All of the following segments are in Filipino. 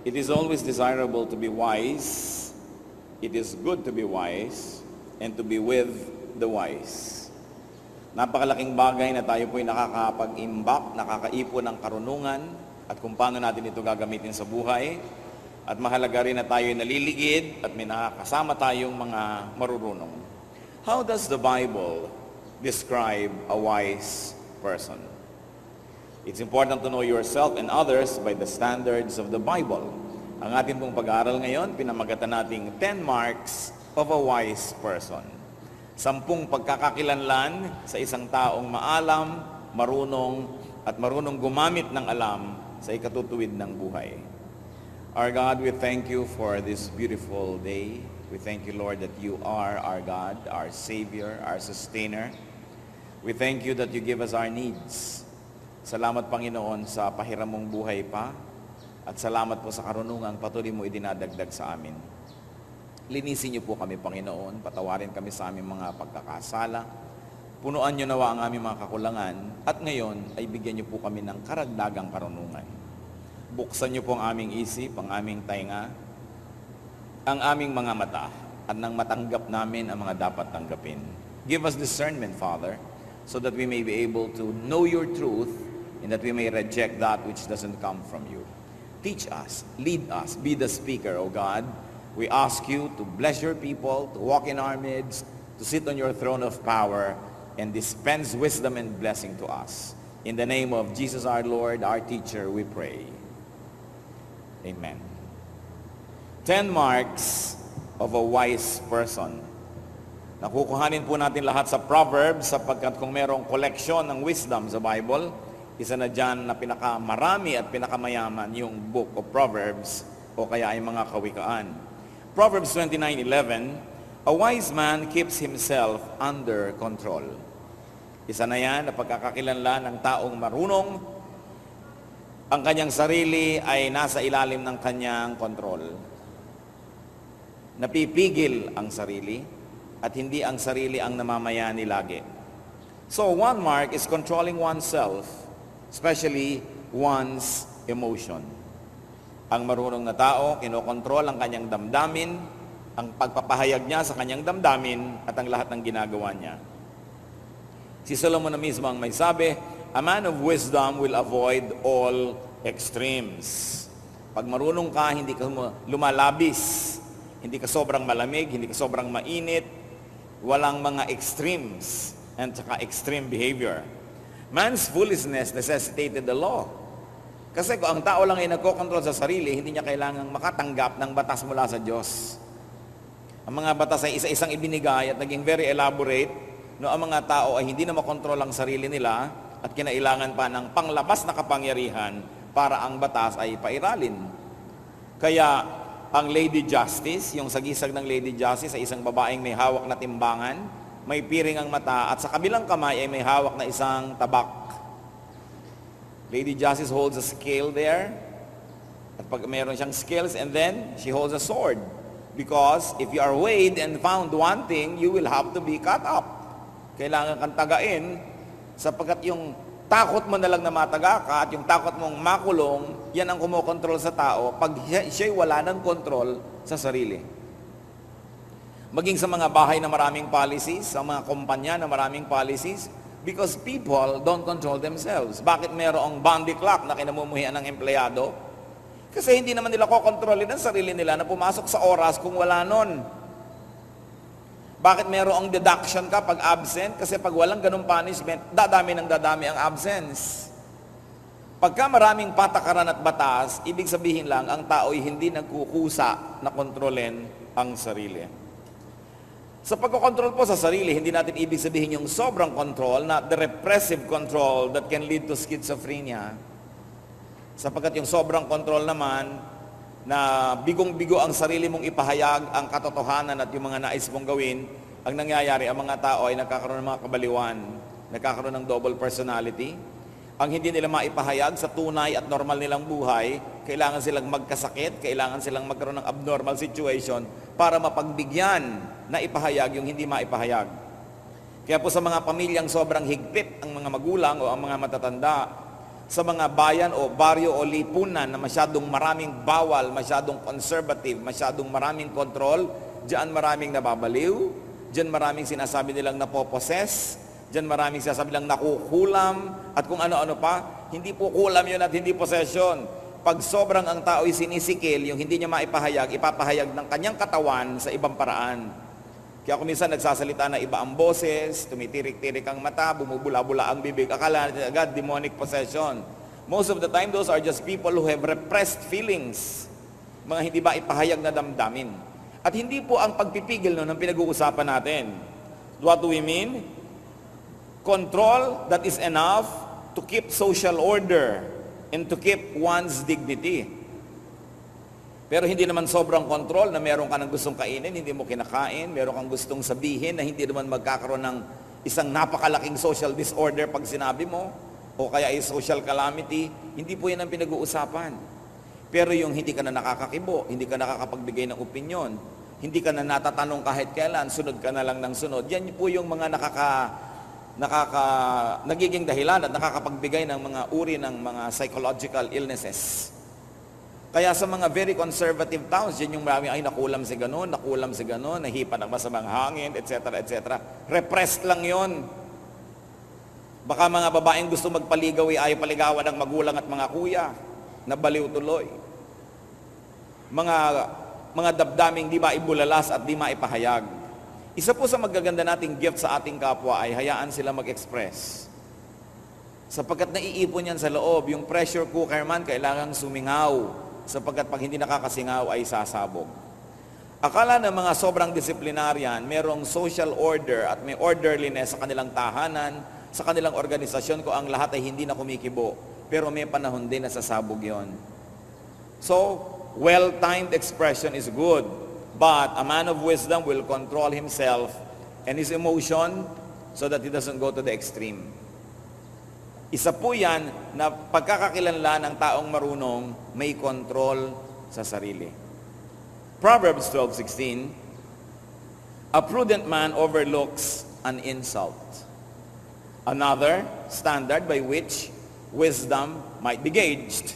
It is always desirable to be wise. It is good to be wise and to be with the wise. Napakalaking bagay na tayo po'y nakakapag-imbak, nakakaipon ng karunungan at kung paano natin ito gagamitin sa buhay. At mahalaga rin na tayo'y naliligid at may nakakasama tayong mga marurunong. How does the Bible describe a wise person? It's important to know yourself and others by the standards of the Bible. Ang ating pong pag-aaral ngayon, pinamagatan nating 10 marks of a wise person. 10 pagkakakilanlan sa isang taong maalam, marunong, at marunong gumamit ng alam sa ikatutuwid ng buhay. Our God, we thank you for this beautiful day. We thank you, Lord, that you are our God, our Savior, our Sustainer. We thank you that you give us our needs. Salamat, Panginoon, sa pahiram mong buhay pa. At salamat po sa karunungang patuloy mo idinadagdag sa amin. Linisin niyo po kami, Panginoon. Patawarin kami sa aming mga pagkakasala. Punuan niyo nawa ang aming mga kakulangan. At ngayon ay bigyan niyo po kami ng karagdagang karunungan. Buksan niyo po ang aming isip, ang aming tainga, ang aming mga mata, at nang matanggap namin ang mga dapat tanggapin. Give us discernment, Father, so that we may be able to know your truth and that we may reject that which doesn't come from you. Teach us, lead us, be the speaker, O God. We ask you to bless your people, to walk in our midst, to sit on your throne of power, and dispense wisdom and blessing to us. In the name of Jesus our Lord, our teacher, we pray. Amen. 10 marks of a wise person. Nakukuhanin po natin lahat sa Proverbs sapagkat kung merong collection ng wisdom sa Bible, isa na dyan na pinakamarami at pinakamayaman yung book of Proverbs o kaya ay mga kawikaan. Proverbs 29:11, a wise man keeps himself under control. Isa na yan na pagkakakilanlan ng taong marunong, ang kanyang sarili ay nasa ilalim ng kanyang kontrol. Napipigil ang sarili at hindi ang sarili ang namamayani lagi. So one mark is controlling oneself, especially one's emotion. Ang marunong na tao, kinokontrol ang kanyang damdamin, ang pagpapahayag niya sa kanyang damdamin at ang lahat ng ginagawa niya. Si Solomon na mismo ang may sabi, a man of wisdom will avoid all extremes. Pag marunong ka, hindi ka lumalabis, hindi ka sobrang malamig, hindi ka sobrang mainit, walang mga extremes and saka extreme behavior. Man's foolishness necessitated the law. Kasi kung ang tao lang ay nagkokontrol sa sarili, hindi niya kailangang makatanggap ng batas mula sa Diyos. Ang mga batas ay isa-isang ibinigay at naging very elaborate, no, ang mga tao ay hindi na makontrol ang sarili nila at kinailangan pa ng panglabas na kapangyarihan para ang batas ay pairalin. Kaya ang Lady Justice, yung sagisag ng Lady Justice ay isang babaeng may hawak na timbangan, may piring ang mata, at sa kabilang kamay ay may hawak na isang tabak. Lady Justice holds a scale there, at pag mayroon siyang scales, and then she holds a sword. Because if you are weighed and found wanting, you will have to be cut up. Kailangan kang tagain, sapagkat yung takot mo na lang na mataga ka, at yung takot mong makulong, yan ang kumokontrol sa tao, pag siya'y wala ng kontrol sa sarili. Maging sa mga bahay na maraming policies, sa mga kumpanya na maraming policies, because people don't control themselves. Bakit mayroong boundary clock na kinamumuhian ng empleyado? Kasi hindi naman nila kokontrolin ang sarili nila na pumasok sa oras kung wala nun. Bakit mayroong deduction ka pag absent? Kasi pag walang ganung punishment, dadami ang absence. Pagka maraming patakaran at batas, ibig sabihin lang, ang tao'y hindi nagkukusa na kontrolin ang sarili. Sa pagkokontrol po sa sarili, hindi natin ibig sabihin yung sobrang control, not the repressive control that can lead to schizophrenia. Sapagkat yung sobrang control naman, na bigong-bigo ang sarili mong ipahayag, ang katotohanan at yung mga nais mong gawin, ang nangyayari, ang mga tao ay nagkakaroon ng mga kabaliwan, nagkakaroon ng double personality. Ang hindi nila maipahayag sa tunay at normal nilang buhay, kailangan silang magkasakit, kailangan silang magkaroon ng abnormal situation para mapagbigyan na ipahayag yung hindi maipahayag. Kaya po sa mga pamilyang sobrang higpit ang mga magulang o ang mga matatanda, sa mga bayan o baryo o lipunan na masyadong maraming bawal, masyadong conservative, masyadong maraming control, diyan maraming nababaliw, diyan maraming sinasabi nilang napoposes, diyan maraming sinasabi nilang nakukulam, at kung ano-ano pa. Hindi po kulam yun at hindi possession. Pag sobrang ang tao ay sinisikil, yung hindi niya maipahayag, ipapahayag ng kanyang katawan sa ibang paraan. Kaya kung minsan nagsasalita na iba ang boses, tumitirik-tirik ang mata, bumubula-bula ang bibig, akala natin agad demonic possession. Most of the time, those are just people who have repressed feelings. Mga hindi ba ipahayag na damdamin. At hindi po ang pagpipigil nun ang pinag-uusapan natin. What do we mean? Control that is enough to keep social order and to keep one's dignity. Pero hindi naman sobrang control na meron ka ng gustong kainin, hindi mo kinakain, meron kang gustong sabihin na hindi naman magkakaroon ng isang napakalaking social disorder pag sinabi mo, o kaya ay social calamity. Hindi po yan ang pinag-uusapan. Pero yung hindi ka na nakakakibo, hindi ka nakakapagbigay ng opinyon, hindi ka na natatanong kahit kailan, sunod ka na lang ng sunod, yan po yung mga nagiging dahilan at nakakapagbigay ng mga uri ng mga psychological illnesses. Kaya sa mga very conservative towns, yan yung marami, ay nakulam si ganun, nahipa ng masamang hangin, etc., etc. Repressed lang yon. Baka mga babaeng gusto magpaligaw, ay paligawan ng magulang at mga kuya, nabaliw tuloy. Mga dabdaming di maibulalas at di maipahayag. Isa po sa magaganda nating gift sa ating kapwa ay hayaan sila mag-express. Sapagkat naiipon yan sa loob, yung pressure cooker man kailangang sumingaw. Sapagkat pag hindi nakakasingaw ay sasabog. Akala ng mga sobrang disiplinaryan, merong social order at may orderliness sa kanilang tahanan, sa kanilang organisasyon ko ang lahat ay hindi na kumikibo. Pero may panahon din na sasabog yon. So, well-timed expression is good, but a man of wisdom will control himself and his emotion so that he doesn't go to the extreme. Isa po yan na pagkakakilanlan ng taong marunong may control sa sarili. Proverbs 12:16, a prudent man overlooks an insult. Another standard by which wisdom might be gauged.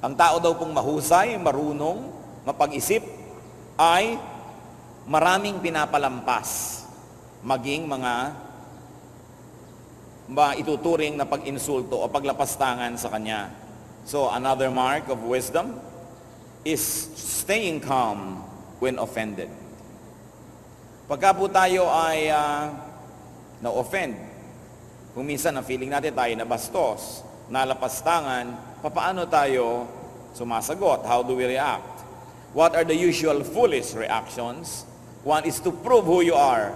Ang tao daw pong mahusay, marunong, mapag-isip, ay maraming pinapalampas, maging mga ituturing na pag-insulto o paglapastangan sa kanya. So, another mark of wisdom is staying calm when offended. Pagka po tayo ay na-offend, kung minsan ang feeling natin tayo nabastos, nalapastangan, paano tayo sumasagot? How do we react? What are the usual foolish reactions? One is to prove who you are.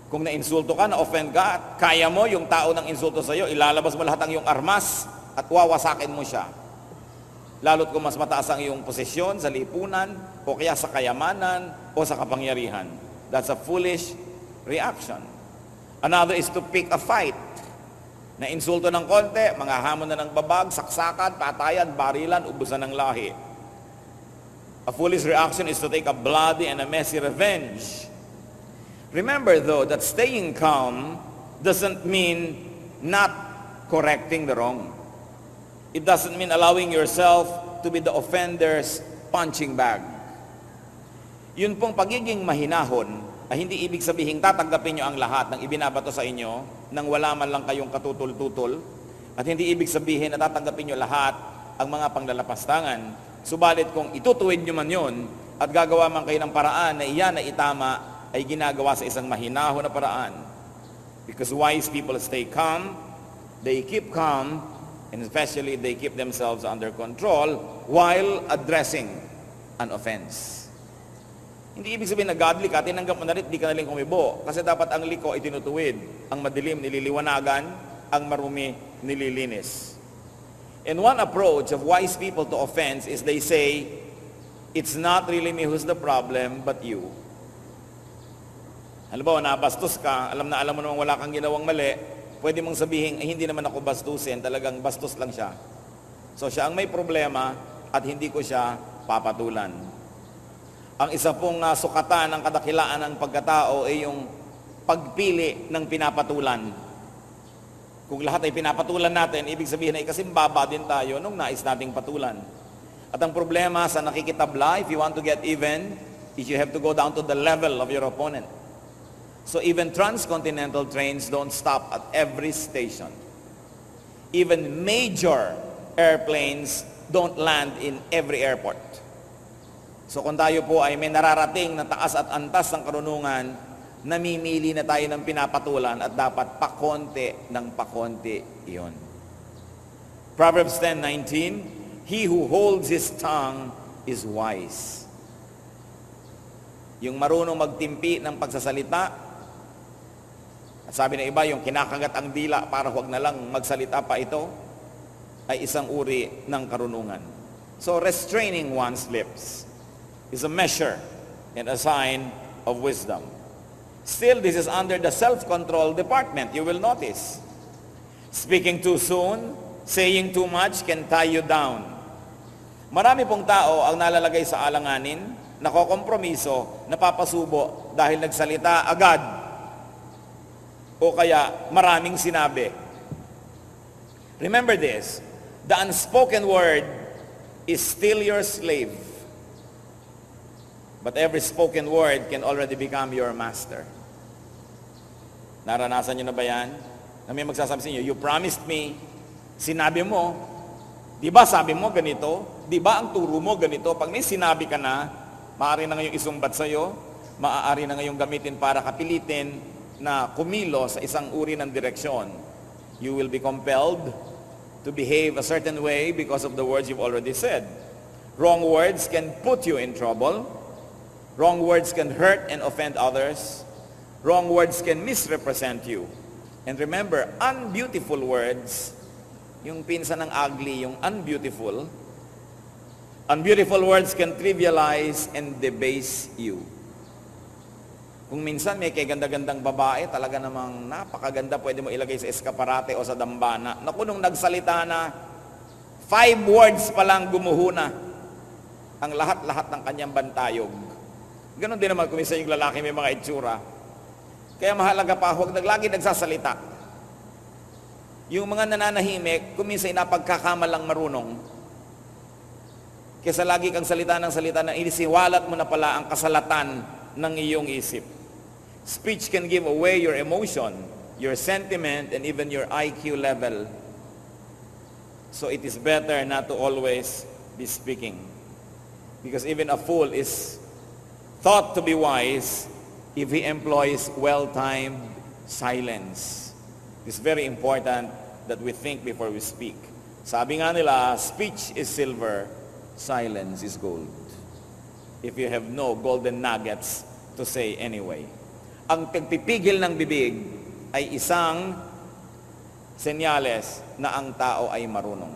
Kung na-insulto ka, na-offend ka, kaya mo yung tao ng insulto sa iyo, ilalabas mo lahat ang iyong armas at wawasakin mo siya. Lalo't kung mas mataas ang iyong posisyon sa lipunan o kaya sa kayamanan o sa kapangyarihan. That's a foolish reaction. Another is to pick a fight. Na-insulto ng konti, mga hamon na ng babag, saksakan, patayan, barilan, ubusan ng lahi. A foolish reaction is to take a bloody and a messy revenge. Remember though that staying calm doesn't mean not correcting the wrong. It doesn't mean allowing yourself to be the offender's punching bag. Yun pong pagiging mahinahon ay hindi ibig sabihin tatanggapin nyo ang lahat ng ibinabato sa inyo nang wala man lang kayong katutul-tutol, at hindi ibig sabihin na tatanggapin nyo lahat ang mga panglalapastangan. Subalit kung itutuwid nyo man yun at gagawa man kayo ng paraan na iyan na itama, ay ginagawa sa isang mahinahon na paraan. Because wise people stay calm, they keep calm, and especially they keep themselves under control while addressing an offense. Hindi ibig sabihin na godly ka, tinanggap mo na rin, di ka na rin kumibo. Kasi dapat ang liko ay tinutuwid, ang madilim nililiwanagan, ang marumi nililinis. And one approach of wise people to offense is they say, it's not really me who's the problem, but you. Halimbawa, nabastos ka, alam mo naman wala kang ginawang mali, pwede mong sabihin, hindi naman ako bastusin, talagang bastos lang siya. So siya ang may problema at hindi ko siya papatulan. Ang isa pong sukatan ng kadakilaan ng pagkatao ay yung pagpili ng pinapatulan. Kung lahat ay pinapatulan natin, ibig sabihin ay kasimbaba din tayo nung nais nating patulan. At ang problema sa nakikitabla, if you want to get even, is you have to go down to the level of your opponent. So even transcontinental trains don't stop at every station. Even major airplanes don't land in every airport. So kung tayo po ay may nararating na taas at antas ng karunungan, namimili na tayo ng pinapatulan at dapat pakonti ng pakonti iyon. Proverbs 10:19, he who holds his tongue is wise. Yung marunong magtimpi ng pagsasalita, at sabi ng iba, yung kinakagat ang dila para huwag na lang magsalita pa ito, ay isang uri ng karunungan. So restraining one's lips is a measure and a sign of wisdom. Still, this is under the self-control department, you will notice. Speaking too soon, saying too much can tie you down. Marami pong tao ang nalalagay sa alanganin, nakokompromiso, napapasubo dahil nagsalita agad o kaya maraming sinabi. Remember this, the unspoken word is still your slave. But every spoken word can already become your master. Naranasan nyo na ba yan? Na may magsasabi sa inyo, you promised me, sinabi mo, di ba sabi mo ganito? Di ba ang turo mo ganito? Pag may sinabi ka na, maaari na ngayong isumbat sa'yo, maaari na ngayong gamitin para kapilitin na kumilo sa isang uri ng direksyon. You will be compelled to behave a certain way because of the words you've already said. Wrong words can put you in trouble. Wrong words can hurt and offend others. Wrong words can misrepresent you. And remember, unbeautiful words, yung pinsan ng ugly, yung unbeautiful, unbeautiful words can trivialize and debase you. Kung minsan may kaganda-gandang babae, talaga namang napakaganda, pwede mo ilagay sa eskaparate o sa dambana. Naku, nung nagsalita na, 5 words pa lang gumuhuna ang lahat-lahat ng kanyang bantayog. Ganon din naman kung minsan yung lalaki may mga itsura. Kaya mahalaga pa, huwag lagi nagsasalita. Yung mga nananahimik, kung minsan napagkakamalang marunong, kaysa lagi kang salita ng inisiwalat mo na pala ang kasalatan ng iyong isip. Speech can give away your emotion, your sentiment, and even your IQ level. So it is better not to always be speaking. Because even a fool is thought to be wise if he employs well-timed silence. It's very important that we think before we speak. Sabi nga nila, speech is silver, silence is gold. If you have no golden nuggets to say anyway. Ang pagpipigil ng bibig ay isang senyales na ang tao ay marunong.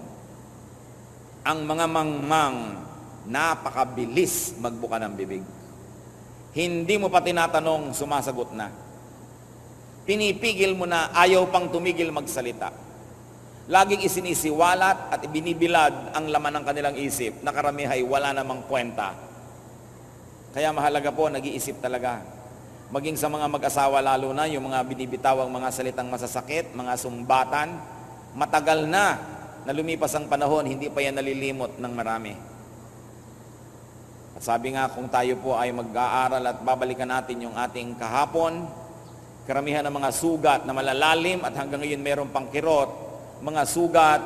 Ang mga mangmang, napakabilis magbuka ng bibig. Hindi mo pa tinatanong, sumasagot na. Pinipigil mo na, ayaw pang tumigil magsalita. Laging isinisiwalat at ibinibilad ang laman ng kanilang isip na karamihay wala namang kwenta. Kaya mahalaga po, nag-iisip talaga. Maging sa mga mag-asawa lalo na, yung mga binibitawang mga salitang masasakit, mga sumbatan, matagal na lumipas ang panahon, hindi pa yan nalilimot ng marami. At sabi nga, kung tayo po ay mag-aaral at babalikan natin yung ating kahapon, karamihan ng mga sugat na malalalim at hanggang ngayon meron pang kirot, mga sugat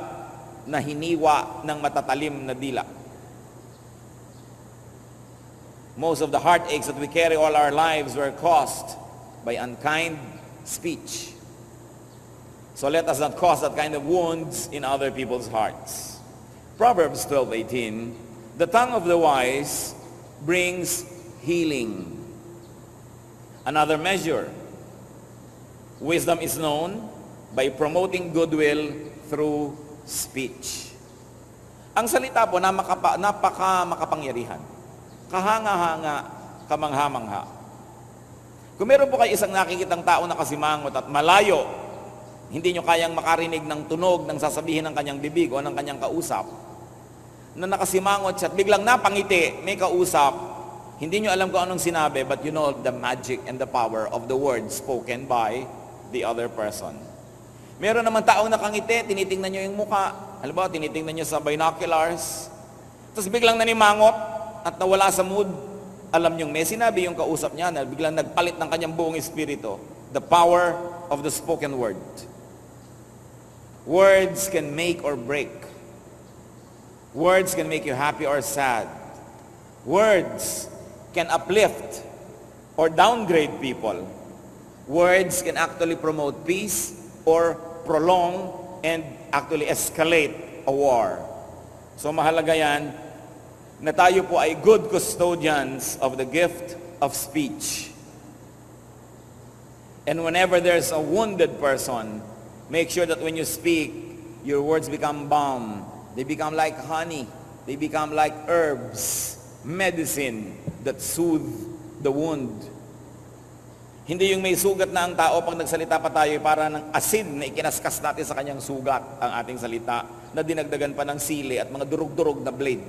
na hiniwa ng matatalim na dila. Most of the heartaches that we carry all our lives were caused by unkind speech. So let us not cause that kind of wounds in other people's hearts. Proverbs 12:18, the tongue of the wise brings healing. Another measure, wisdom is known by promoting goodwill through speech. Ang salita po napaka makapangyarihan. Kahanga-hanga, kamangha-mangha. Kung meron po kayo isang nakikitang tao na kasimangot at malayo, hindi nyo kayang makarinig ng tunog ng sasabihin ng kanyang bibig o ng kanyang kausap, na nakasimangot siya at biglang napangiti, may kausap, hindi nyo alam kung anong sinabi, but you know the magic and the power of the words spoken by the other person. Meron naman taong nakangiti, tinitingnan nyo yung muka. Halimbawa, tinitingnan nyo sa binoculars. Tapos biglang nanimangot at nawala sa mood. Alam nyo, may sinabi yung kausap niya na biglang nagpalit ng kanyang buong espiritu. The power of the spoken word. Words can make or break. Words can make you happy or sad. Words can uplift or downgrade people. Words can actually promote peace or prolong and actually escalate a war. So mahalaga yan na tayo po ay good custodians of the gift of speech. And whenever there's a wounded person, make sure that when you speak, your words become balm. They become like honey. They become like herbs, medicine that soothe the wound. Hindi yung may sugat na ang tao pag nagsalita pa tayo para ng asin na ikinaskas natin sa kanyang sugat ang ating salita na dinagdagan pa ng sili at mga durug-durug na blade.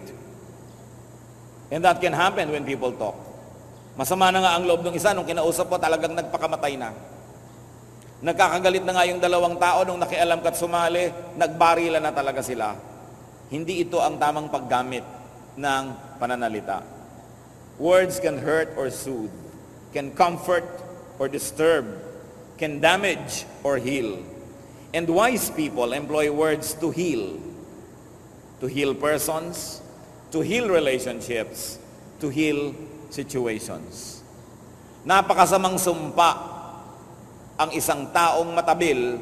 And that can happen when people talk. Masama na nga ang loob ng isa nung kinausap ko talagang nagpakamatay na. Nagkakagalit na nga yung dalawang tao nung nakialam ka't sumali, nagbarila na talaga sila. Hindi ito ang tamang paggamit ng pananalita. Words can hurt or soothe, can comfort or disturb, can damage or heal. And wise people employ words to heal persons, to heal relationships, to heal situations. Napakasamang sumpa ang isang taong matabil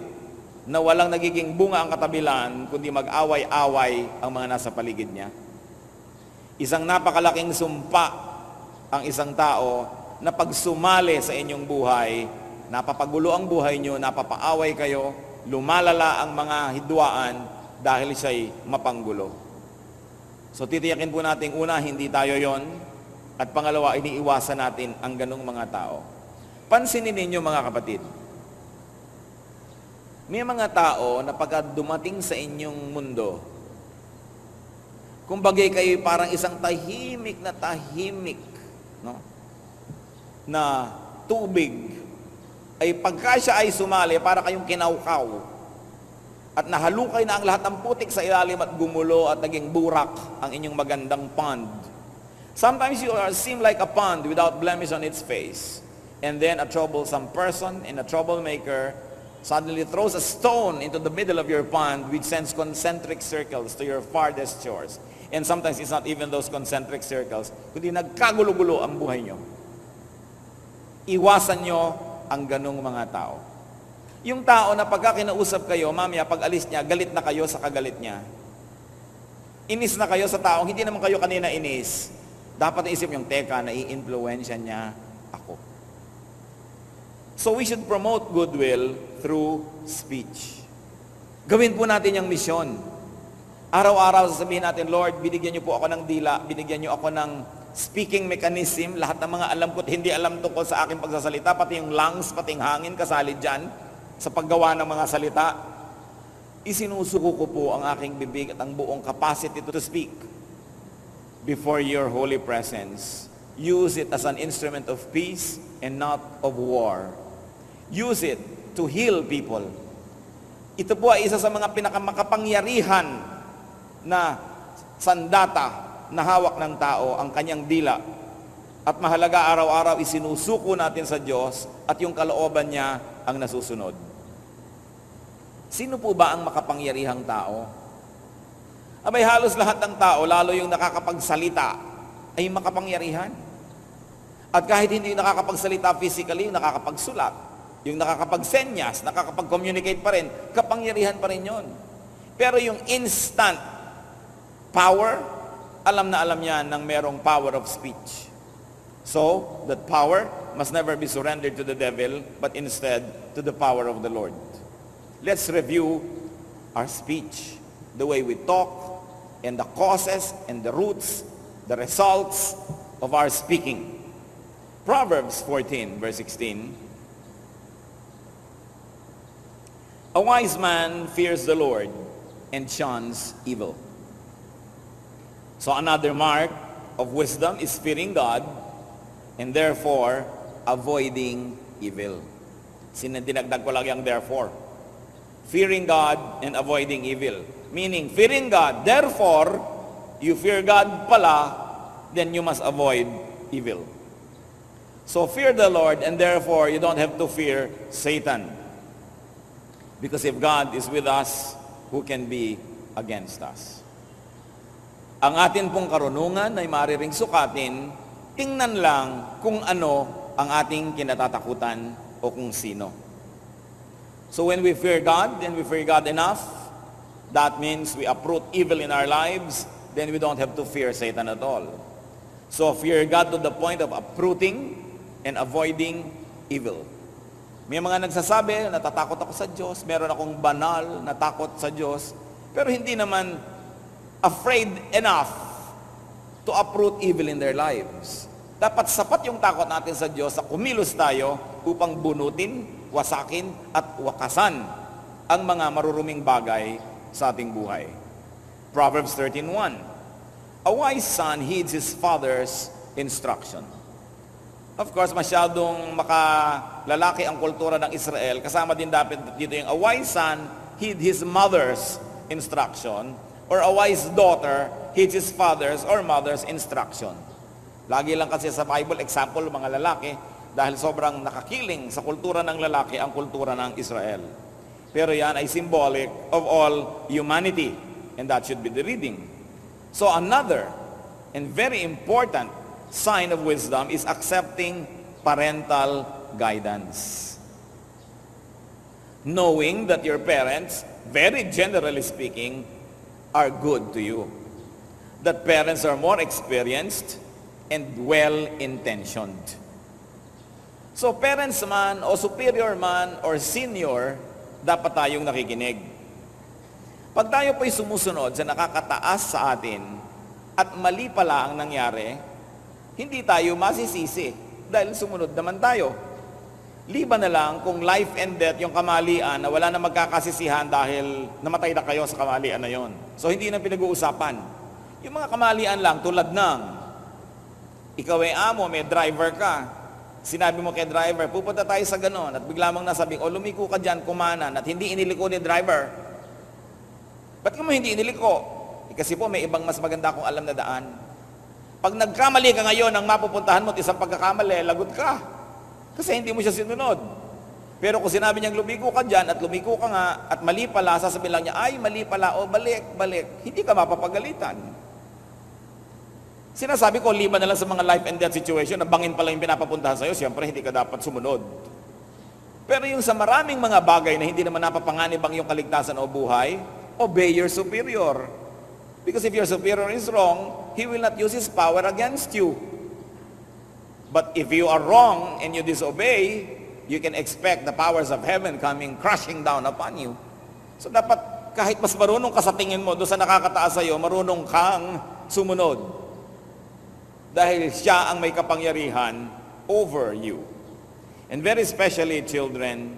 na walang nagiging bunga ang katabilan kundi mag-away-away ang mga nasa paligid niya. Isang napakalaking sumpa ang isang tao na pag sumali sa inyong buhay, napapagulo ang buhay nyo, napapaaway kayo, lumalala ang mga hidwaan dahil siya'y mapanggulo. So titiyakin po natin, una, hindi tayo yon, at pangalawa, iniiwasan natin ang ganong mga tao. Pansinin ninyo mga kapatid, may mga tao na pagka dumating sa inyong mundo, kumbagay kayo parang isang tahimik, no? Na tubig, ay pagka siya ay sumali, para kayong kinaukaw, at nahalukay na ang lahat ng putik sa ilalim at gumulo at naging burak ang inyong magandang pond. Sometimes you seem like a pond without blemish on its face. And then a troublesome person and a troublemaker suddenly throws a stone into the middle of your pond which sends concentric circles to your farthest shores. And sometimes it's not even those concentric circles, kundi nagkagulo-gulo ang buhay nyo. Iwasan nyo ang ganong mga tao. Yung tao na pagka kinausap kayo, mamaya pag alis niya, galit na kayo sa kagalit niya. Inis na kayo sa taong, hindi naman kayo kanina inis. Dapat naisip yung, teka, nai-influensya niya ako. So we should promote goodwill through speech. Gawin po natin yung misyon. Araw-araw sasabihin natin, Lord, binigyan niyo po ako ng dila, binigyan niyo ako ng speaking mechanism, lahat ng mga alam ko at hindi alam tungkol sa aking pagsasalita, pati yung lungs, pati yung hangin, kasali dyan, sa paggawa ng mga salita. Isinusuko ko po ang aking bibig at ang buong capacity to speak before your holy presence. Use it as an instrument of peace and not of war. Use it to heal people. Ito po ay isa sa mga pinakamakapangyarihan na sandata na hawak ng tao, ang kanyang dila. At mahalaga araw-araw isinusuko natin sa Diyos at yung kalooban niya ang nasusunod. Sino po ba ang makapangyarihang tao? Abay, halos lahat ng tao, lalo yung nakakapagsalita, ay makapangyarihan. At kahit hindi yung nakakapagsalita physically, yung nakakapagsulat, yung nakakapagsenyas, nakakapag-communicate pa rin, kapangyarihan pa rin yun. Pero yung instant power, alam na alam niya ng merong power of speech. So, that power must never be surrendered to the devil, but instead to the power of the Lord. Let's review our speech, the way we talk, and the causes and the roots, the results of our speaking. Proverbs 14, verse 16. A wise man fears the Lord and shuns evil. So another mark of wisdom is fearing God and therefore avoiding evil. Dinagdag ko lang yung therefore. Fearing God and avoiding evil. Meaning, fearing God, therefore, you fear God pala, then you must avoid evil. So fear the Lord, and therefore, you don't have to fear Satan. Because if God is with us, who can be against us? Ang atin pong karunungan ay maaaring sukatin, tingnan lang kung ano ang ating kinatatakutan o kung sino. So when we fear God, and we fear God enough, that means we uproot evil in our lives, then we don't have to fear Satan at all. So fear God to the point of uprooting and avoiding evil. May mga nagsasabi, natatakot ako sa Diyos, meron akong banal na takot sa Diyos, pero hindi naman afraid enough to uproot evil in their lives. Dapat sapat yung takot natin sa Diyos sa kumilos tayo upang bunutin, wasakin at wakasan ang mga maruruming bagay sa ating buhay. Proverbs 13:1. A wise son heeds his father's instruction. Of course, masyadong makalalaki ang kultura ng Israel. Kasama din dapat dito yung a wise son heed his mother's instruction, or a wise daughter heeds his father's or mother's instruction. Lagi lang kasi sa Bible, example, mga lalaki, dahil sobrang nakakiling sa kultura ng lalaki ang kultura ng Israel. Pero yan ay symbolic of all humanity, and that should be the reading. So another and very important sign of wisdom is accepting parental guidance. Knowing that your parents, very generally speaking, are good to you. That parents are more experienced and well-intentioned. So parents man o superior man or senior, dapat tayong nakikinig. Pag tayo po'y sumusunod sa nakakataas sa atin at mali pala ang nangyari, hindi tayo masisisi dahil sumunod naman tayo. Liban na lang kung life and death yung kamalian na wala na magkakasisihan dahil namatay na kayo sa kamalian na yon. So hindi na pinag-uusapan. Yung mga kamalian lang tulad ng ikaw ay amo, may driver ka. Sinabi mo kay driver, pupunta tayo sa ganon, at bigla mong nasabing, o lumiko ka dyan, kumanan, at hindi iniliko ni driver. Ba't ka mo hindi iniliko? Kasi po may ibang mas maganda kung alam na daan. Pag nagkamali ka ngayon, ang mapupuntahan mo at isang pagkakamali, lagot ka. Kasi hindi mo siya sinunod. Pero kung sinabi niyang lumiko ka dyan, at lumiko ka nga, at mali pala, sasabihin lang niya, ay mali pala, o balik, hindi ka mapapagalitan. Sinasabi ko, liban na lang sa mga life and death situation, na bangin pala yung pinapapuntahan sa'yo, siyempre hindi ka dapat sumunod. Pero yung sa maraming mga bagay na hindi naman napapanganib ang iyong kaligtasan o buhay, obey your superior. Because if your superior is wrong, he will not use his power against you. But if you are wrong and you disobey, you can expect the powers of heaven coming crashing down upon you. So dapat kahit mas marunong ka sa tingin mo doon sa nakakataas sa'yo, marunong kang sumunod. Dahil siya ang may kapangyarihan over you. And very especially children,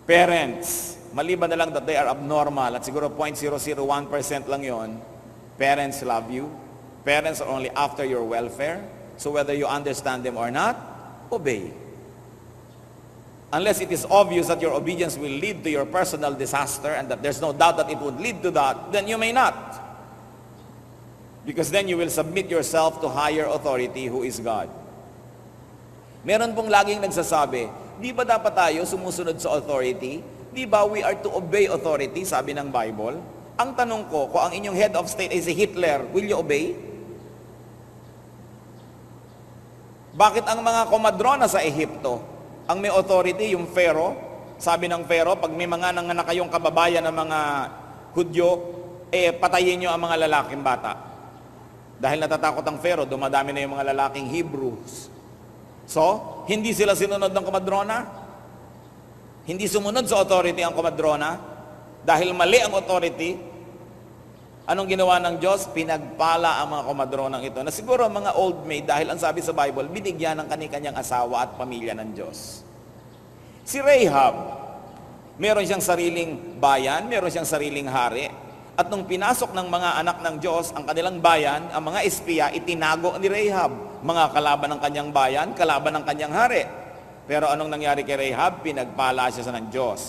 parents, maliban na lang that they are abnormal, at siguro 0.001% lang yon, parents love you. Parents are only after your welfare. So whether you understand them or not, obey. Unless it is obvious that your obedience will lead to your personal disaster and that there's no doubt that it would lead to that, then you may not. Because then you will submit yourself to higher authority who is God. Meron pong laging nagsasabi, di ba dapat tayo sumusunod sa authority? Di ba we are to obey authority, sabi ng Bible? Ang tanong ko, kung ang inyong head of state ay si Hitler, will you obey? Bakit ang mga komadrona sa Ehipto, ang may authority, yung Pharaoh, sabi ng Pharaoh, pag may mga nanganak kayong kababayan ng mga Hudyo, patayin nyo ang mga lalaking bata. Dahil natatakot ang Pharaoh, dumadami na yung mga lalaking Hebrews. So, hindi sila sinunod ng komadrona? Hindi sumunod sa authority ang komadrona? Dahil mali ang authority, anong ginawa ng Diyos? Pinagpala ang mga komadronang ito. Na siguro mga old maid, dahil ang sabi sa Bible, binigyan ng kani-kanyang asawa at pamilya ng Diyos. Si Rahab, meron siyang sariling bayan, meron siyang sariling hari. At nung pinasok ng mga anak ng Diyos ang kanilang bayan, ang mga espiya, itinago ni Rahab. Mga kalaban ng kanyang bayan, kalaban ng kanyang hari. Pero anong nangyari kay Rahab? Pinagpala siya sa ng Diyos.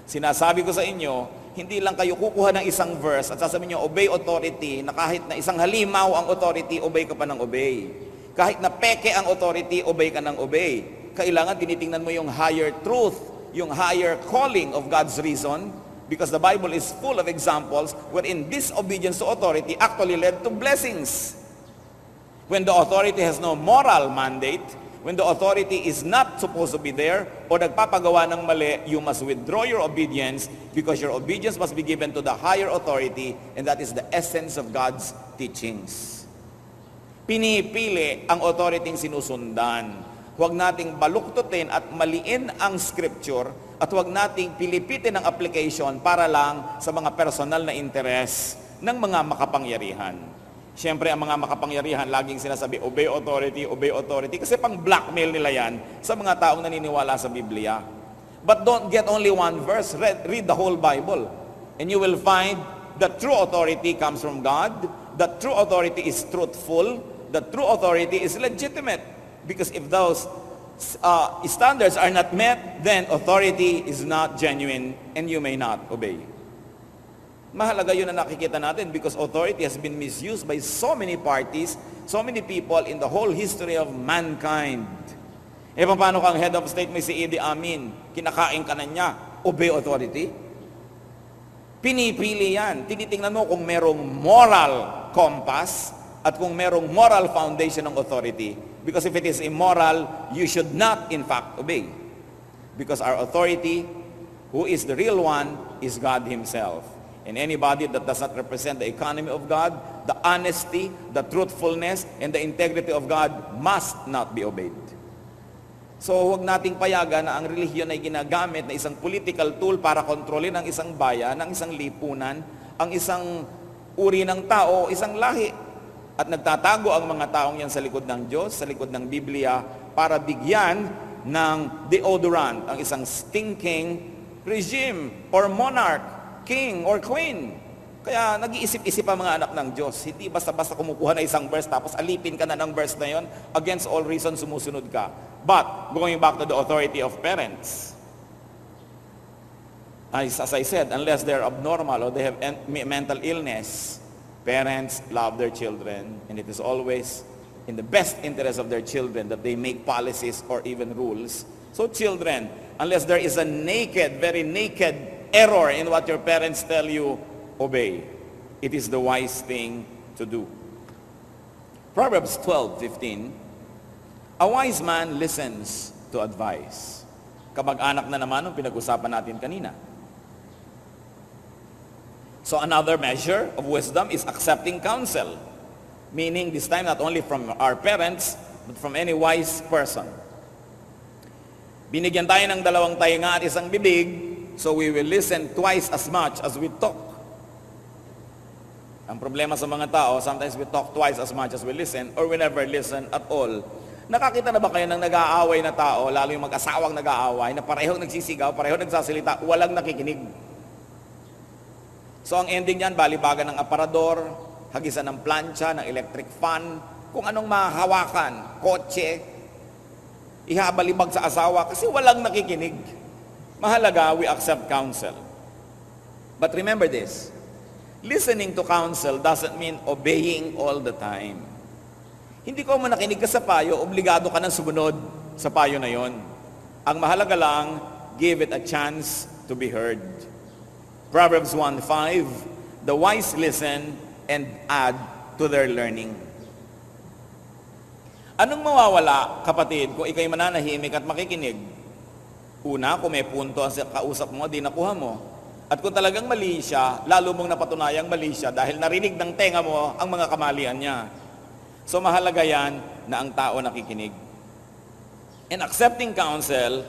Sinasabi ko sa inyo, hindi lang kayo kukuha ng isang verse at sasabihin nyo, obey authority, na kahit na isang halimaw ang authority, obey ka pa ng obey. Kahit na peke ang authority, obey ka ng obey. Kailangan tinitingnan mo yung higher truth, yung higher calling of God's reason, because the Bible is full of examples wherein disobedience to authority actually led to blessings. When the authority has no moral mandate, when the authority is not supposed to be there, o nagpapagawa ng mali, you must withdraw your obedience because your obedience must be given to the higher authority, and that is the essence of God's teachings. Pinipili ang authority sinusundan. Huwag nating baluktutin at maliin ang scripture at huwag nating pilipitin ang application para lang sa mga personal na interes ng mga makapangyarihan. Siyempre, ang mga makapangyarihan, laging sinasabi, obey authority, kasi pang blackmail nila yan sa mga taong naniniwala sa Biblia. But don't get only one verse, read the whole Bible. And you will find that true authority comes from God, that true authority is truthful, that true authority is legitimate. Because if those standards are not met, then authority is not genuine and you may not obey. Mahalaga yun na nakikita natin because authority has been misused by so many parties, so many people in the whole history of mankind. E paano kang head of state, may si Idi Amin, kinakain ka na niya, obey authority? Pinipili yan. Tinitingnan mo kung merong moral compass at kung merong moral foundation ng authority. Because if it is immoral, you should not in fact obey. Because our authority, who is the real one, is God Himself. And anybody that does not represent the economy of God, the honesty, the truthfulness, and the integrity of God must not be obeyed. So huwag nating payagan na ang relihiyon ay ginagamit na isang political tool para kontrolin ang isang bayan, ang isang lipunan, ang isang uri ng tao, isang lahi. At nagtatago ang mga taong yan sa likod ng Diyos, sa likod ng Biblia, para bigyan ng deodorant ang isang stinking regime or monarch, king or queen. Kaya nag-iisip-isip ang mga anak ng Diyos. Hindi basta-basta kumukuha na isang verse tapos alipin ka na ng verse na yon, against all reason sumusunod ka. But, going back to the authority of parents, as I said, unless they're abnormal or they have mental illness, parents love their children, and it is always in the best interest of their children that they make policies or even rules. So children, unless there is a naked, very naked error in what your parents tell you, obey. It is the wise thing to do. Proverbs 12:15, a wise man listens to advice. Kamag-anak na naman ang pinag-usapan natin kanina. So another measure of wisdom is accepting counsel. Meaning this time not only from our parents, but from any wise person. Binigyan tayo ng dalawang tainga at isang bibig, so we will listen twice as much as we talk. Ang problema sa mga tao, sometimes we talk twice as much as we listen, or we never listen at all. Nakakita na ba kayo ng nag-aaway na tao, lalo yung mag-asawang nag-aaway, na parehong nagsisigaw, parehong nagsasalita, walang nakikinig? So ang ending niyan, balibagan ng aparador, hagisan ng plancha, ng electric fan, kung anong mahahawakan, kotse, ihabalibag sa asawa, kasi walang nakikinig. Mahalaga, we accept counsel. But remember this, listening to counsel doesn't mean obeying all the time. Hindi ko man nakinig ka sa payo, obligado ka nang sumunod sa payo na yon. Ang mahalaga lang, give it a chance to be heard. Proverbs 1:5, the wise listen and add to their learning. Anong mawawala, kapatid, kung ikaw'y mananahimik at makikinig? Una, kung may punto ang kausap mo, di nakuha mo. At kung talagang mali siya, lalo mong napatunayang mali siya dahil narinig ng tenga mo ang mga kamalian niya. So mahalaga yan na ang tao nakikinig. And accepting counsel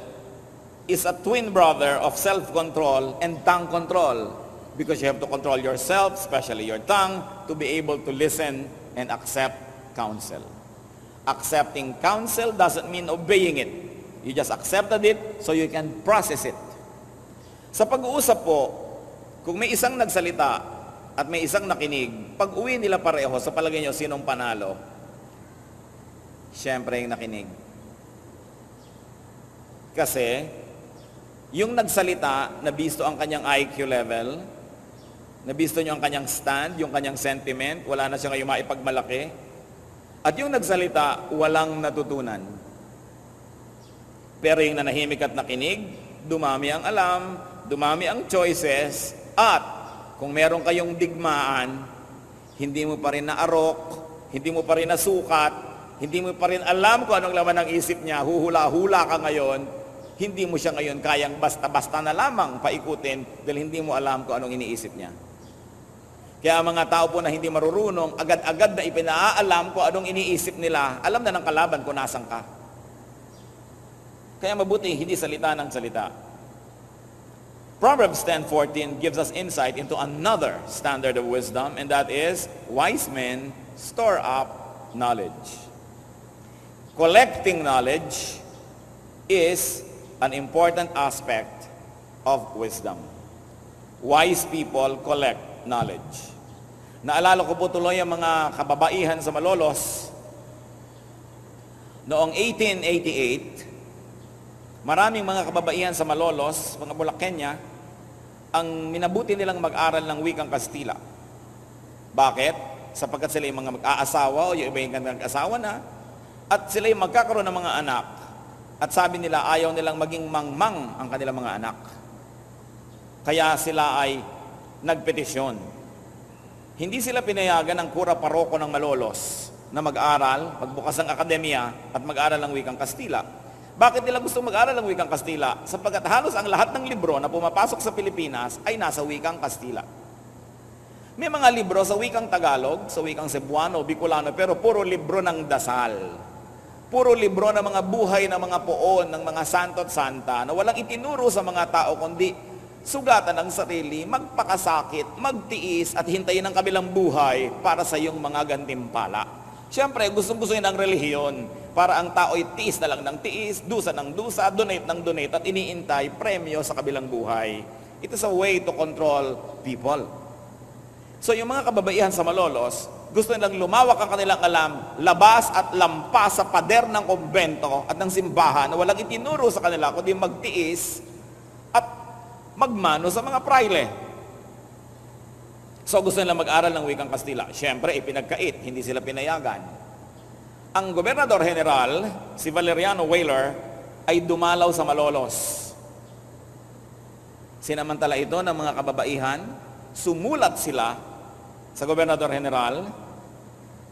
is a twin brother of self-control and tongue control. Because you have to control yourself, especially your tongue, to be able to listen and accept counsel. Accepting counsel doesn't mean obeying it. You just accepted it so you can process it. Sa pag-uusap po, kung may isang nagsalita at may isang nakinig, pag uwi nila pareho, sa palagay nyo, sinong panalo? Siyempre yung nakinig. Kasi, Yung nagsalita, nabisto ang kanyang IQ level, nabisto nyo ang kanyang stand, yung kanyang sentiment, wala na siya ngayong maipagmalaki. At yung nagsalita, walang natutunan. Pero yung nanahimik at nakinig, dumami ang alam, dumami ang choices, at kung meron kayong digmaan, hindi mo pa rin naarok, hindi mo pa rin nasukat, hindi mo pa rin alam kung anong laman ng isip niya, huhula-hula ka ngayon, hindi mo siya ngayon kayang basta-basta na lamang paikutin dahil hindi mo alam kung anong iniisip niya. Kaya mga tao po na hindi marurunong, agad-agad na ipinaalam kung anong iniisip nila, alam na ng kalaban kung nasan ka. Kaya mabuti, hindi salita ng salita. Proverbs 10:14 gives us insight into another standard of wisdom, and that is, wise men store up knowledge. Collecting knowledge is an important aspect of wisdom. Wise people collect knowledge. Naalala ko po tuloy ang mga kababaihan sa Malolos. Noong 1888, maraming mga kababaihan sa Malolos, mga Bulakenya, ang minabuti nilang mag-aral ng wikang Kastila. Bakit? Sapagkat sila yung mga mag-aasawa o yung iba yung nag-asawa na, at sila yung magkakaroon ng mga anak. At sabi nila, ayaw nilang maging mangmang ang kanilang mga anak. Kaya sila ay nagpetisyon. Hindi sila pinayagan ng kura paroko ng Malolos na mag-aral, magbukas ng akademya at mag-aral ng wikang Kastila. Bakit nila gusto mag-aral ng wikang Kastila? Sapagkat halos ang lahat ng libro na pumapasok sa Pilipinas ay nasa wikang Kastila. May mga libro sa wikang Tagalog, sa wikang Cebuano, Bicolano, pero puro libro ng dasal. Puro libro ng mga buhay ng mga poon, ng mga santo at santa, na walang itinuro sa mga tao, kundi sugatan ng sarili, magpakasakit, magtiis, at hintayin ang kabilang buhay para sa iyong mga gantimpala. Siyempre, gustong-gusto yun ang relihiyon, para ang tao ay tiis na lang ng tiis, dusa ng dusa, donate ng donate, at iniintay premyo sa kabilang buhay. It is a way to control people. So yung mga kababaihan sa Malolos, gusto nilang lumawak ang kanilang alam, labas at lampas sa pader ng kumbento at ng simbahan na walang itinuro sa kanila, kundi magtiis at magmano sa mga praile. So gusto nila mag-aral ng wikang Kastila. Siyempre, ipinagkait, hindi sila pinayagan. Ang Gobernador General, si Valeriano Weyler, ay dumalaw sa Malolos. Sinamantala ito ng mga kababaihan, sumulat sila sa Gobernador General,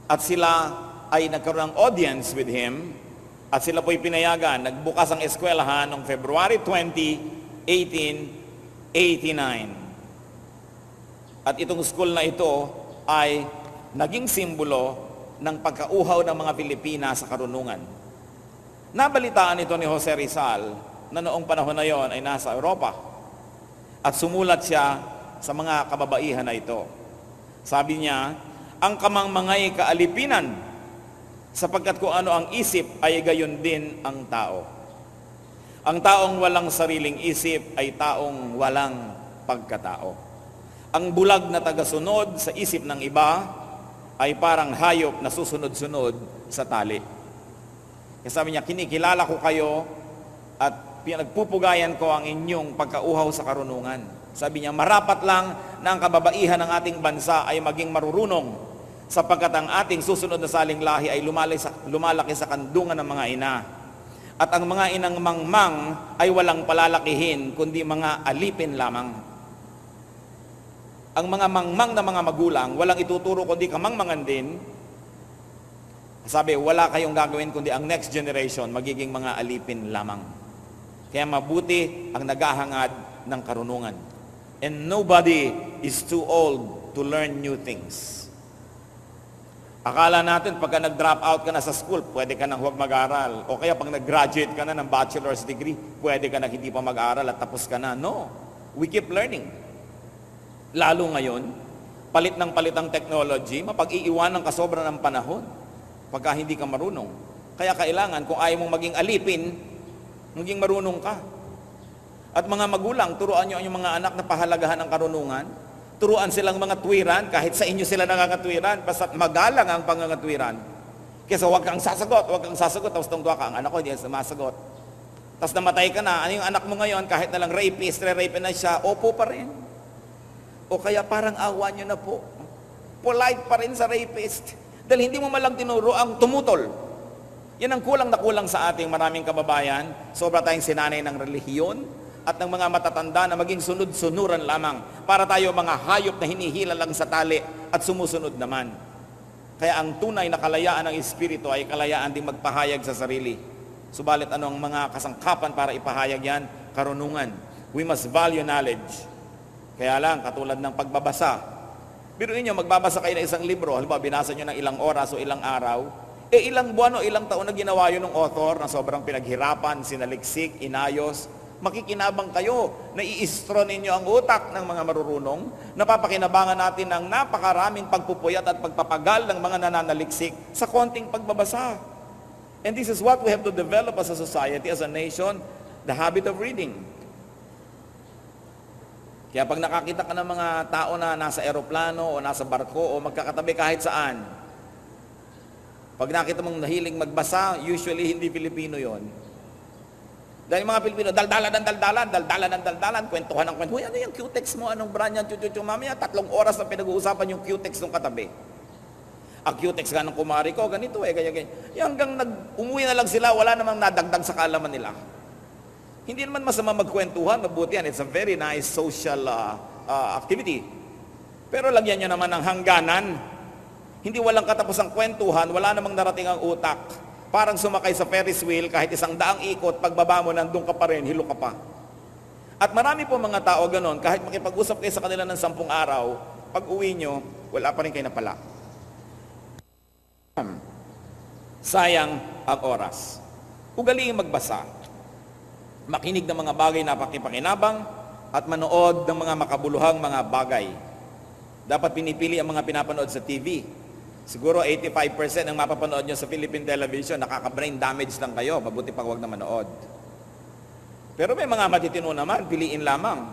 at sila ay nagkaroon ng audience with him, at sila po'y pinayagan. Nagbukas ang eskwelahan noong February 20, 1889. At itong school na ito ay naging simbolo ng pagkauhaw ng mga Pilipina sa karunungan. Nabalitaan ito ni Jose Rizal na noong panahon na yon ay nasa Europa. At sumulat siya sa mga kababaihan na ito. Sabi niya, ang kamangmangay kaalipinan, sapagkat kung ano ang isip ay gayon din ang tao. Ang taong walang sariling isip ay taong walang pagkatao. Ang bulag na tagasunod sa isip ng iba ay parang hayop na susunod-sunod sa tali. Kaya sabi niya, kinikilala ko kayo at pinagpupugayan ko ang inyong pagkauhaw sa karunungan. Sabi niya, marapat lang na ang kababaihan ng ating bansa ay maging marurunong, sapagkat ang ating susunod na saling lahi ay lumalaki sa kandungan ng mga ina. At ang mga inang mangmang ay walang palalakihin, kundi mga alipin lamang. Ang mga mangmang na mga magulang, walang ituturo kundi kamangmangan din. Sabi, wala kayong gagawin kundi ang next generation, magiging mga alipin lamang. Kaya mabuti ang naghahangad ng karunungan. And nobody is too old to learn new things. Akala natin, pagka nag-drop out ka na sa school, pwede ka nang huwag mag-aral. O kaya pag nag-graduate ka na ng bachelor's degree, pwede ka na hindi pa mag-aral at tapos ka na. No, we keep learning. Lalo ngayon, palit ng palit ang technology, mapag-iiwanan ka sobra ng panahon pagka hindi ka marunong. Kaya kailangan, kung ayaw mong maging alipin, maging marunong ka. At mga magulang, turuan nyo ang mga anak na pahalagahan ng karunungan. Turuan silang mga tuwiran, kahit sa inyo sila nangangatwiran, basta magalang ang pangangatwiran. Kesa huwag kang sasagot, tapos tungtwa ka, ang anak ko hindi sumasagot. Tapos namatay ka na, ano yung anak mo ngayon, kahit na lang rapist, re-rape na siya, opo pa rin. O kaya parang awa nyo na po. Polite pa rin sa rapist. Dahil hindi mo malang tinuro ang tumutol. Yan ang kulang na kulang sa ating maraming kababayan. Sobra tayong sinanay ng relihiyon at ng mga matatanda na maging sunod-sunuran lamang para tayo mga hayop na hinihila lang sa tali at sumusunod naman. Kaya ang tunay na kalayaan ng Espiritu ay kalayaan ding magpahayag sa sarili. Subalit ano ang mga kasangkapan para ipahayag yan? Karunungan. We must value knowledge. Kaya lang, katulad ng pagbabasa. Biruin nyo, magbabasa kayo ng isang libro. Halimbawa, binasa nyo ng ilang oras o ilang araw. Ilang buwan o ilang taon na ginawa yun ng author na sobrang pinaghirapan, sinaliksik, inayos. Makikinabang kayo na i-istro ninyo ang utak ng mga marurunong. Napapakinabangan natin ng napakaraming pagpupuyat at pagpapagal ng mga nananaliksik sa konting pagbabasa. And this is what we have to develop as a society, as a nation, the habit of reading. Kaya pag nakakita ka ng mga tao na nasa eroplano o nasa barko o magkakatabi kahit saan, pag nakita mong nahiling magbasa, usually hindi Pilipino yon. Dahil mga Pilipino, daldalan, kwentuhan ng kwentuhan. Ano yung Q-text mo? Anong brand yan? Mamaya, 3 oras na pinag-uusapan yung Q-text ng katabi. Q-text ka ng kumari ko, ganito ganyan. Hanggang umuwi na lang sila, wala namang nadagdag sa kaalaman nila. Hindi naman masama magkwentuhan, mabuti yan. It's a very nice social activity. Pero lagyan nyo naman ng hangganan. Hindi walang katapusang kwentuhan, wala namang narating ang utak. Parang sumakay sa Ferris wheel, kahit 100 ikot, pagbaba mo, nandun ka pa rin, hilo ka pa. At marami po mga tao ganon, kahit makipag-usap kayo sa kanila ng 10 araw, pag uwi nyo, wala pa rin kayo napala. Sayang ang oras. Ugaling magbasa. Makinig ng mga bagay na pakipakinabang at manood ng mga makabuluhang mga bagay. Dapat pinipili ang mga pinapanood sa TV. Siguro 85% ng mapapanood nyo sa Philippine television, nakaka-brain damage lang kayo, mabuti pag huwag na manood. Pero may mga matitino naman, piliin lamang.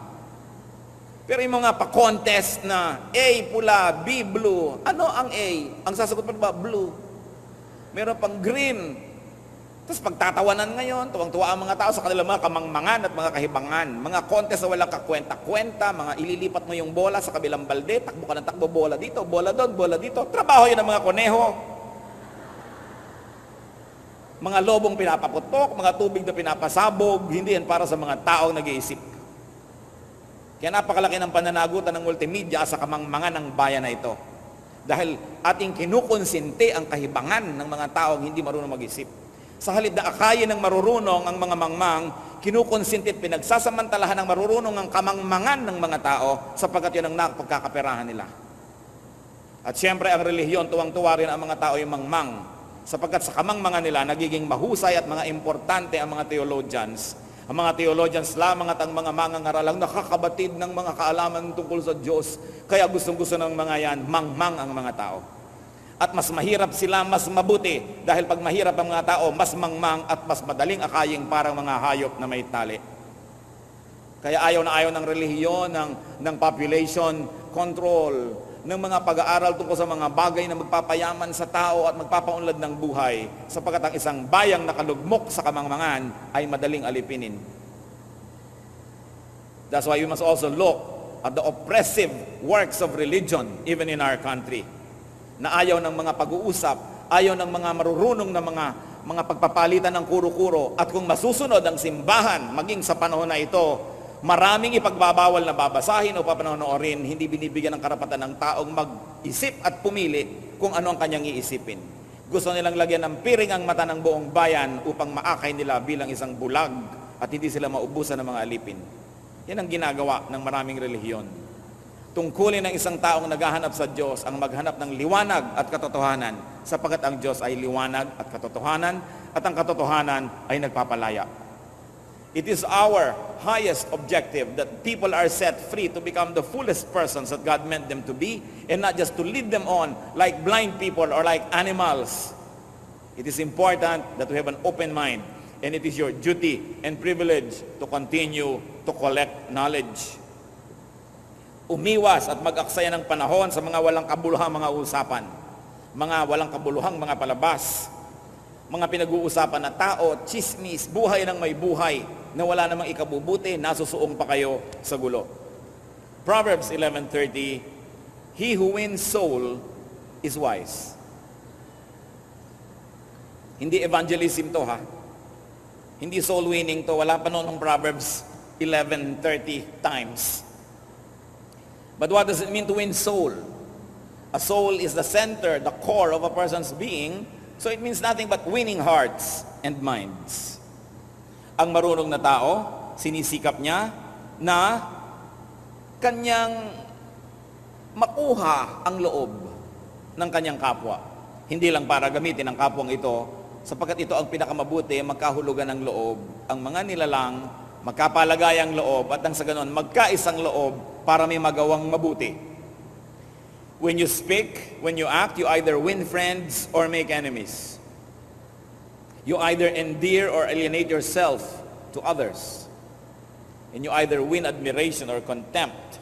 Pero yung mga pa-contest na A, pula, B, blue, ano ang A? Ang sasagot pa ba? Blue. Meron pang green. Tapos pagtatawanan ngayon, tuwang-tuwa ang mga tao sa kanilang mga kamangmangan at mga kahibangan. Mga contest na walang kakwenta-kwenta, mga ililipat mo yung bola sa kabilang balde, takbo ka ng takbo, bola dito, bola doon, bola dito. Trabaho yun ng mga koneho. Mga lobong pinapaputok, mga tubig na pinapasabog, hindi yan para sa mga taong nag-iisip. Kaya napakalaki ng pananagutan ng multimedia sa kamangmangan ng bayan na ito. Dahil ating kinukonsinti ang kahibangan ng mga taong hindi marunong mag-isip. Sa halip na akayin ng marurunong ang mga mangmang, kinukonsinti at pinagsasamantalahan ng marurunong ang kamangmangan ng mga tao sapagkat yun ang napagkakaperahan nila. At siyempre ang relihiyon, tuwang-tuwa rin ang mga tao yung mangmang sapagkat sa kamangmangan nila nagiging mahusay at mga importante ang mga theologians. Ang mga theologians lamang at ang mga mangangaralang nakakabatid ng mga kaalaman tungkol sa Diyos. Kaya gustong-gusto ng mga yan, mangmang ang mga tao. At mas mahirap sila, mas mabuti. Dahil pag mahirap ang mga tao, mas mangmang at mas madaling akaying parang mga hayop na may tali. Kaya ayaw na ayaw ng relihiyon, ng population control, ng mga pag-aaral tungkol sa mga bagay na magpapayaman sa tao at magpapaunlad ng buhay, sapagkat ang isang bayang nakalugmok sa kamangmangan ay madaling alipinin. That's why we must also look at the oppressive works of religion even in our country. Na ayaw ng mga pag-uusap, ayaw ng mga marurunong na mga pagpapalitan ng kuro-kuro. At kung masusunod ang simbahan, maging sa panahon na ito, maraming ipagbabawal na babasahin o papanonoorin, hindi binibigyan ng karapatan ng taong mag-isip at pumili kung ano ang kanyang iisipin. Gusto nilang lagyan ng piring ang mata ng buong bayan upang maakay nila bilang isang bulag at hindi sila maubusan ng mga alipin. Yan ang ginagawa ng maraming relihiyon. Tungkulin ng isang taong naghahanap sa Diyos ang maghanap ng liwanag at katotohanan sapagkat ang Diyos ay liwanag at katotohanan at ang katotohanan ay nagpapalaya. It is our highest objective that people are set free to become the fullest persons that God meant them to be and not just to lead them on like blind people or like animals. It is important that we have an open mind and it is your duty and privilege to continue to collect knowledge. Umiwas at mag-aksaya ng panahon sa mga walang kabuluhang mga usapan, mga walang kabuluhang mga palabas. mga pinag-uusapan na tao, chismis, buhay ng may buhay, na wala namang ikabubuti, nasusuong pa kayo sa gulo. Proverbs 11:30, he who wins soul is wise. Hindi evangelism to, ha? Hindi soul winning to. Wala pa noon ng Proverbs 11:30 times. But what does it mean to win soul? A soul is the center, the core of a person's being, so it means nothing but winning hearts and minds. Ang marunong na tao, sinisikap niya na kanyang makuha ang loob ng kanyang kapwa. Hindi lang para gamitin ang kapwang ito, sapagkat ito ang pinakamabuti, magkahulugan ng loob. Ang mga nilalang, magkapalagayang loob, at nang sa ganon, magkaisang loob para may magawang mabuti. When you speak, when you act, you either win friends or make enemies. You either endear or alienate yourself to others. And you either win admiration or contempt.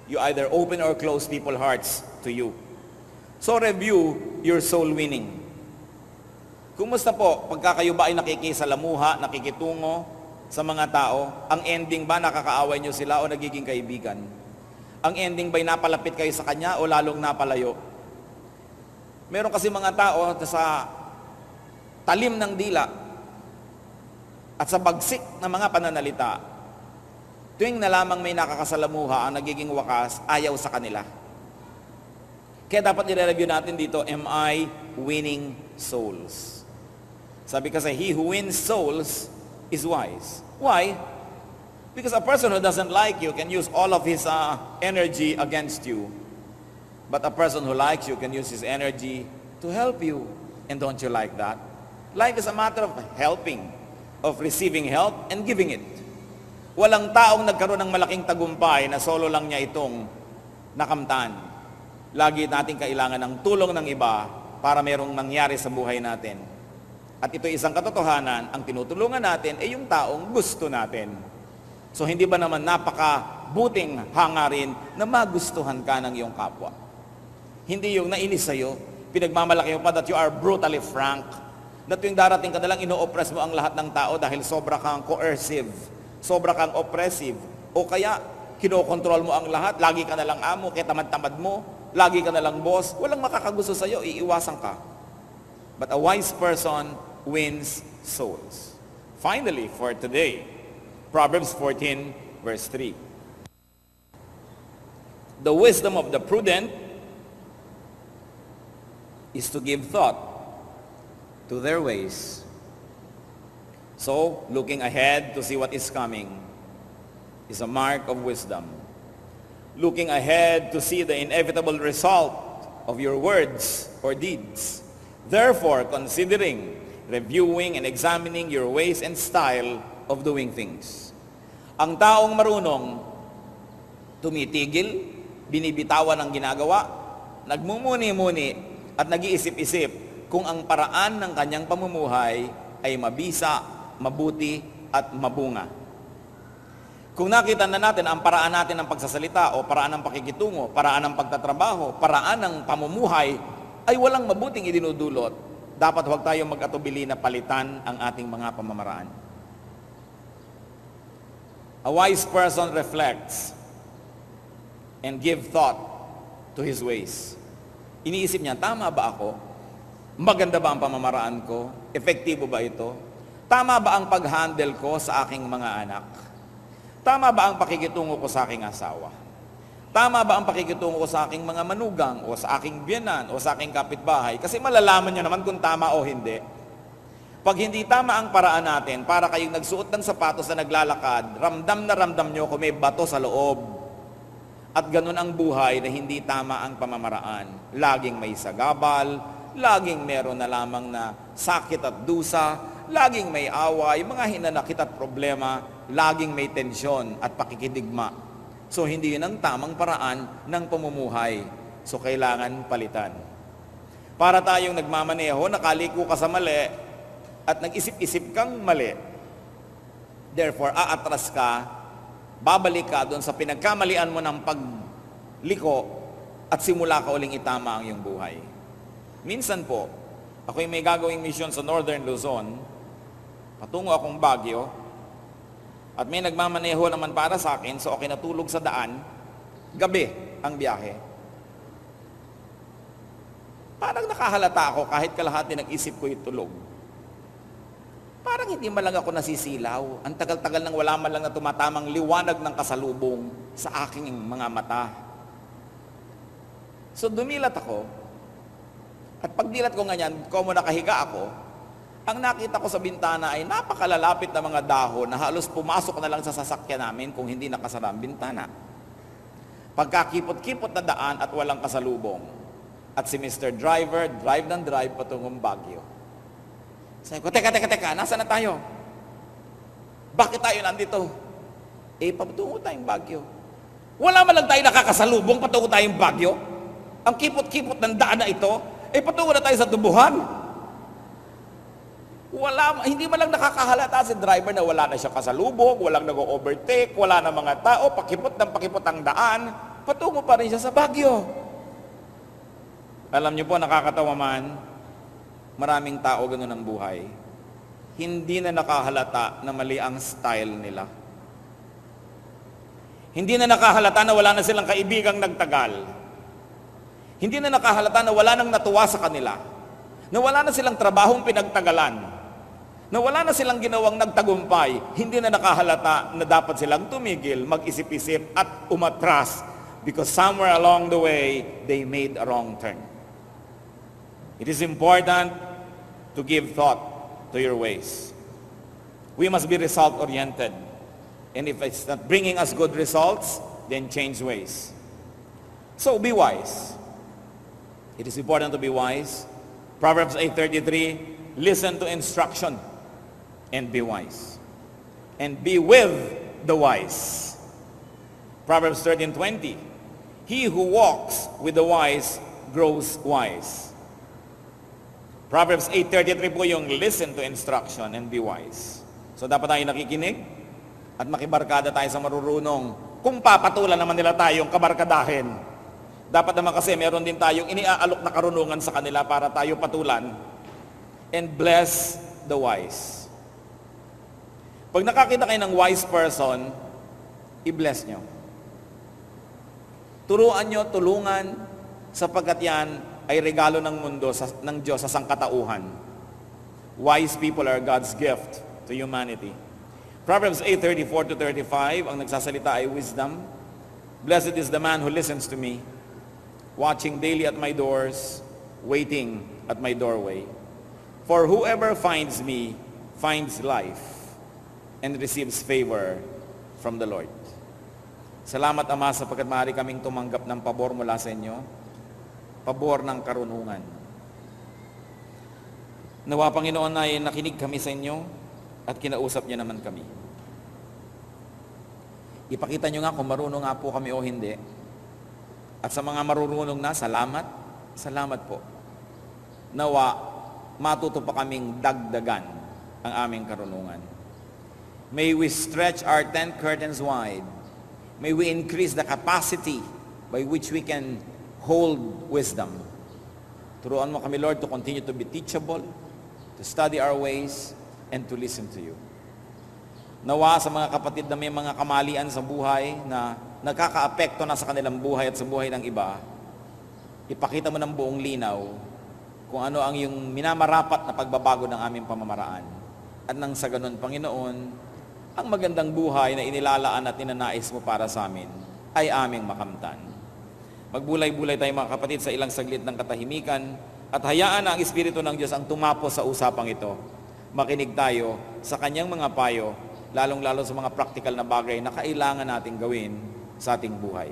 You either open or close people's hearts to you. So review your soul winning. Kumusta po pagka kayo ba ay nakikisalamuha, nakikitungo sa mga tao? Ang ending ba nakakaaway nyo sila o nagiging kaibigan? Ang ending ba'y napalapit kayo sa kanya o lalong napalayo? Meron kasi mga tao sa talim ng dila at sa bagsik ng mga pananalita, tuwing na lamang may nakakasalamuha, ang nagiging wakas, ayaw sa kanila. Kaya dapat i-review natin dito, am I winning souls? Sabi kasi, he who wins souls is wise. Why? Because a person who doesn't like you can use all of his energy against you. But a person who likes you can use his energy to help you. And don't you like that? Life is a matter of helping, of receiving help and giving it. Walang taong nagkaroon ng malaking tagumpay na solo lang niya itong nakamtan. Lagi natin kailangan ng tulong ng iba para merong nangyari sa buhay natin. At ito isang katotohanan, ang tinutulungan natin ay yung taong gusto natin. So hindi ba naman napakabuting hangarin na magustuhan ka ng iyong kapwa? Hindi yung nainis sa'yo, pinagmamalaki mo pa that you are brutally frank, na tuwing darating ka na lang, ino-oppress mo ang lahat ng tao dahil sobra kang coercive, sobra kang oppressive, o kaya kinokontrol mo ang lahat, lagi ka na lang amo, kaya tamad-tamad mo, lagi ka na lang boss, walang makakagusto sa'yo, iiwasan ka. But a wise person wins souls. Finally, for today, Proverbs 14, verse 3. The wisdom of the prudent is to give thought to their ways. So, looking ahead to see what is coming is a mark of wisdom. Looking ahead to see the inevitable result of your words or deeds. Therefore, considering, reviewing, and examining your ways and style of doing things. Ang taong marunong, tumitigil, binibitawan ang ginagawa, nagmumuni-muni at nag-iisip-isip kung ang paraan ng kanyang pamumuhay ay mabisa, mabuti at mabunga. Kung nakita na natin ang paraan natin ng pagsasalita o paraan ng pakikitungo, paraan ng pagtatrabaho, paraan ng pamumuhay ay walang mabuting idinudulot, dapat huwag tayong mag-atubili na palitan ang ating mga pamamaraan. A wise person reflects and give thought to his ways. Iniisip niya, tama ba ako? Maganda ba ang pamamaraan ko? Epektibo ba ito? Tama ba ang pag-handle ko sa aking mga anak? Tama ba ang pakikitungo ko sa aking asawa? Tama ba ang pakikitungo ko sa aking mga manugang o sa aking biyenan o sa aking kapitbahay? Kasi malalaman niyo naman kung tama o hindi. Pag hindi tama ang paraan natin, para kayong nagsuot ng sapatos na naglalakad, ramdam na ramdam nyo kung may bato sa loob. At ganun ang buhay na hindi tama ang pamamaraan. Laging may sagabal, laging meron na lamang na sakit at dusa, laging may away, mga hinanakit at problema, laging may tensyon at pakikidigma. So hindi yun ang tamang paraan ng pamumuhay. So kailangan palitan. Para tayong nagmamaneho, nakaliko ka sa mali, at nag-isip-isip kang mali, therefore, aatras ka, babalik ka doon sa pinagkamalian mo ng pagliko at simula ka uling itama ang iyong buhay. Minsan po, Ako'y may gagawing mission sa Northern Luzon, patungo akong Baguio, at may nagmamaneho naman para sa akin, so okay natulog sa daan, gabi ang biyahe. Parang nakahalata ako kahit kalahati ng isip ko itulog. Parang hindi man lang ako nasisilaw. Ang tagal-tagal nang wala man lang na tumatamang liwanag ng kasalubong sa aking mga mata. So dumilat ako, at pagdilat ko ganyan, como nakahiga ako, ang nakita ko sa bintana ay napakalalapit na mga dahon na halos pumasok na lang sa sasakyan namin kung hindi nakasara ang bintana. Pagkakipot-kipot na daan at walang kasalubong. At si Mr. Driver, drive ng drive patungong Baguio. Sabi ko, teka, nasa na tayo? Bakit tayo nandito? Patungo tayong Baguio. Wala man lang tayo nakakasalubong, patungo tayong Baguio. Ang kipot-kipot ng daan na ito, patungo na tayo sa tubuhan. Hindi man lang nakakahalata si driver na wala na siya kasalubong, walang nag-overtake, wala na mga tao, pakipot ang daan, patungo pa rin siya sa Baguio. Alam niyo po, nakakatawa man, maraming tao ganun ang buhay. Hindi na nakahalata na mali ang style nila. Hindi na nakahalata na wala na silang kaibigang nagtagal. Hindi na nakahalata na wala nang natuwa sa kanila. Na wala na silang trabahong pinagtagalan. Na wala na silang ginawang nagtagumpay. Hindi na nakahalata na dapat silang tumigil, mag-isip-isip at umatras because somewhere along the way, they made a wrong turn. It is important to give thought to your ways. We must be result-oriented. And if it's not bringing us good results, then change ways. So be wise. It is important to be wise. Proverbs 8:33, listen to instruction and be wise. And be with the wise. Proverbs 13:20, he who walks with the wise grows wise. Proverbs 8:33 po yung listen to instruction and be wise. So dapat tayo nakikinig at makibarkada tayo sa marurunong. Kung papatulan naman nila tayong kabarkadahin, dapat naman kasi meron din tayong iniaalok na karunungan sa kanila para tayo patulan. And bless the wise. Pag nakakita kayo ng wise person, i-bless nyo. Turuan nyo, tulungan, sapagkat yan ay regalo ng mundo, ng Diyos sa sangkatauhan. Wise people are God's gift to humanity. Proverbs 8:34-35, ang nagsasalita ay wisdom. Blessed is the man who listens to me, watching daily at my doors, waiting at my doorway. For whoever finds me finds life and receives favor from the Lord. Salamat, Ama, sapagkat maaari kaming tumanggap ng pabor mula sa inyo. Pabor ng karunungan. Nawa, Panginoon, ay nakinig kami sa inyo at kinausap niyo naman kami. Ipakita niyo nga kung marunong nga po kami o hindi. At sa mga marurunong na, salamat. Salamat po. Nawa, matuto pa kaming dagdagan ang aming karunungan. May we stretch our tent curtains wide. May we increase the capacity by which we can hold wisdom. Turuan mo kami, Lord, to continue to be teachable, to study our ways, and to listen to you. Nawa sa mga kapatid na may mga kamalian sa buhay na nagkakaapekto na sa kanilang buhay at sa buhay ng iba, ipakita mo ng buong linaw kung ano ang yung minamarapat na pagbabago ng aming pamamaraan. At nang sa ganun, Panginoon, ang magandang buhay na inilalaan at ninanais mo para sa amin ay aming makamtan. Magbulay-bulay tayo mga kapatid sa ilang saglit ng katahimikan at hayaan na ang Espiritu ng Diyos ang tumapos sa usapang ito. Makinig tayo sa kanyang mga payo, lalong-lalo sa mga praktikal na bagay na kailangan nating gawin sa ating buhay.